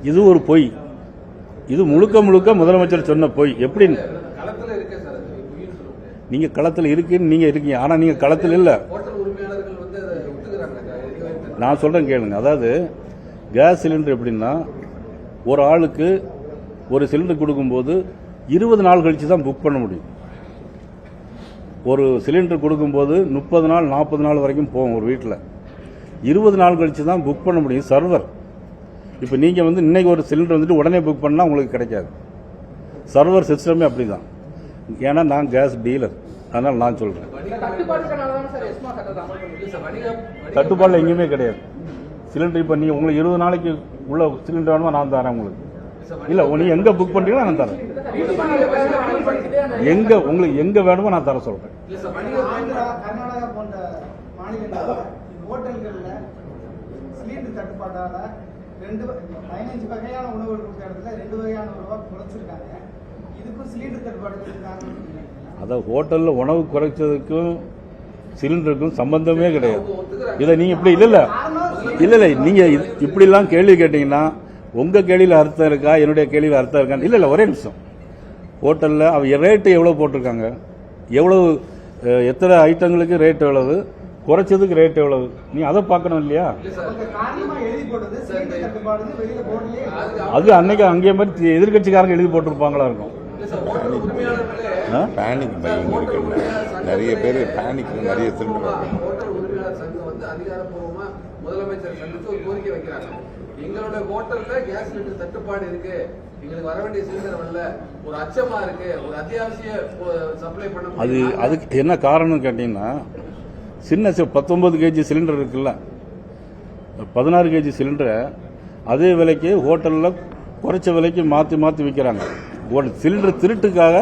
இது ஒரு பொய். இது முழுக்க முழுக்க முதலமைச்சர் சொன்ன பொய். எப்படி நீங்க களத்தில் இருக்குன்னு நீங்க இருக்கீங்க, ஆனா நீங்க களத்தில் இல்ல. நான் சொல்றேன் கேளுங்க. அதாவது கேஸ் சிலிண்டர் எப்படின்னா, ஒரு ஆளுக்கு ஒரு சிலிண்டர் கொடுக்கும்போது 20 நாள் கழிச்சு தான் புக் பண்ண முடியும். ஒரு சிலிண்டர் கொடுக்கும்போது 30 நாள் 40 நாள் வரைக்கும் போகும் ஒரு வீட்டில். 20 நாள் கழிச்சு தான் புக் பண்ண முடியும் சர்வர். இப்போ நீங்க இன்னைக்கு ஒரு சிலிண்டர் உடனே புக் பண்ணா உங்களுக்கு கிடைக்காது. சர்வர் சிஸ்டமே அப்படிதான். ஏன்னா நான் கேஸ் டீலர், அதனால நான் சொல்றேன். தட்டுப்பாடுல எங்கேயுமே கிடையாது. சிலிண்டர் இப்ப நீங்க உங்களுக்கு 20 நாளைக்கு உள்ள சிலிண்டர் வேணுமா நான் தரேன் உங்களுக்கு. இல்ல நீ எங்க புக் பண்றீங்களோ நான் தரேன். எங்க உங்களுக்கு எங்க வேணுமோ நான் தர சொல்றேன். ஹோட்டல்கள்ல சிலிண்டர் தட்டுப்பாட்டால 15 வகையான உணவுகள் கொடுத்த இடத்துல 2 வகையான உணவை குறைச்சிருக்காங்க. இதுக்கும் சிலிண்டர் தட்டுப்பாடு. அதான் ஹோட்டல்ல உணவு குறைச்சதுக்கும் சிலிண்டருக்கும் சம்பந்தமே கிடையாது. இதை நீங்க இப்படி இல்ல நீங்க இப்படி எல்லாம் கேள்வி கேட்டீங்கன்னா உங்க கேள்வியில அர்த்தம் இருக்கா, என்னுடைய கேள்வியில அர்த்தம் இருக்கா? இல்ல ஒரே நிமிஷம். ஹோட்டல்ல அவ ரேட்டு எவ்வளவு போட்டிருக்காங்க, எவ்வளவு எத்தனை ஐட்டங்களுக்கு ரேட் எவ்வளவு, குறைச்சதுக்கு ரேட் எவ்வளவு, நீ அதை பார்க்கணும் இல்லையா? அது அன்னைக்கு அங்கே மாதிரி எதிர்கட்சிக்காரங்க எழுதி போட்டிருப்பாங்களா இருக்கும். பேனிக் பையிங் இருக்குல்ல, நிறைய பேர் பேனிக் நிறைய அதிகாரப்பூர்வமா முதலமைச்சர் சந்தித்து ஒரு கோரிக்கை வைக்கிறாங்க. எங்களோட ஹோட்டல்ல கேஸ் சிலிண்டர் தட்டுப்பாடு இருக்கு, எங்களுக்கு வர வேண்டிய சிலிண்டர் வரல, ஒரு அச்சமா இருக்கு, ஒரு அத்தியாவசிய சப்ளை பண்ண. அதுக்கு என்ன காரணம் கேட்டீங்கன்னா, சின்ன 19 கேஜி சிலிண்டர் இருக்குல்ல, 16 கேஜி சிலிண்டரை அதே விலைக்கு ஹோட்டலில் குறைச்ச விலைக்கு மாற்றி விற்கிறாங்க. சிலிண்டர் திருட்டுக்காக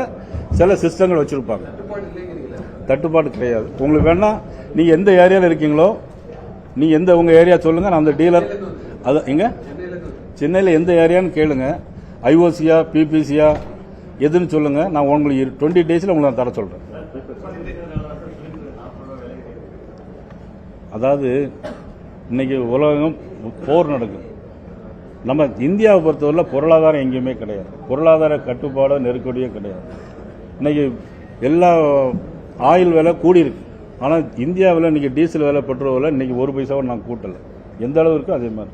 சில சிஸ்டங்கள் வச்சிருப்பாங்க. தட்டுப்பாடு கிடையாது. உங்களுக்கு வேணா நீங்க எந்த ஏரியாவில் இருக்கீங்களோ நீங்க உங்க ஏரியா சொல்லுங்க. நான் அந்த டீலர் அது எங்க சென்னையில் எந்த ஏரியான்னு கேளுங்க. ஐஓசியா பிபிசியா எதுன்னு சொல்லுங்க. நான் உங்களுக்கு 20 டேஸ்ல உங்களுக்கு நான் தர சொல்றேன். அதாவது இன்னைக்கு உலகம் போர் நடக்குது. நம்ம இந்தியாவை பொறுத்தவரை பொருளாதாரம் எங்கேயுமே கிடையாது. பொருளாதார கட்டுப்பாடோ நெருக்கடியோ கிடையாது. இன்னைக்கு எல்லா ஆயில் விலை கூடி இருக்கு. ஆனால் இந்தியாவில் இன்னைக்கு டீசல் விலை, பெட்ரோல் விலை இன்னைக்கு 1 பைசாவும் நான் கூட்டலை. எந்த அளவு இருக்கோ அதே மாதிரி.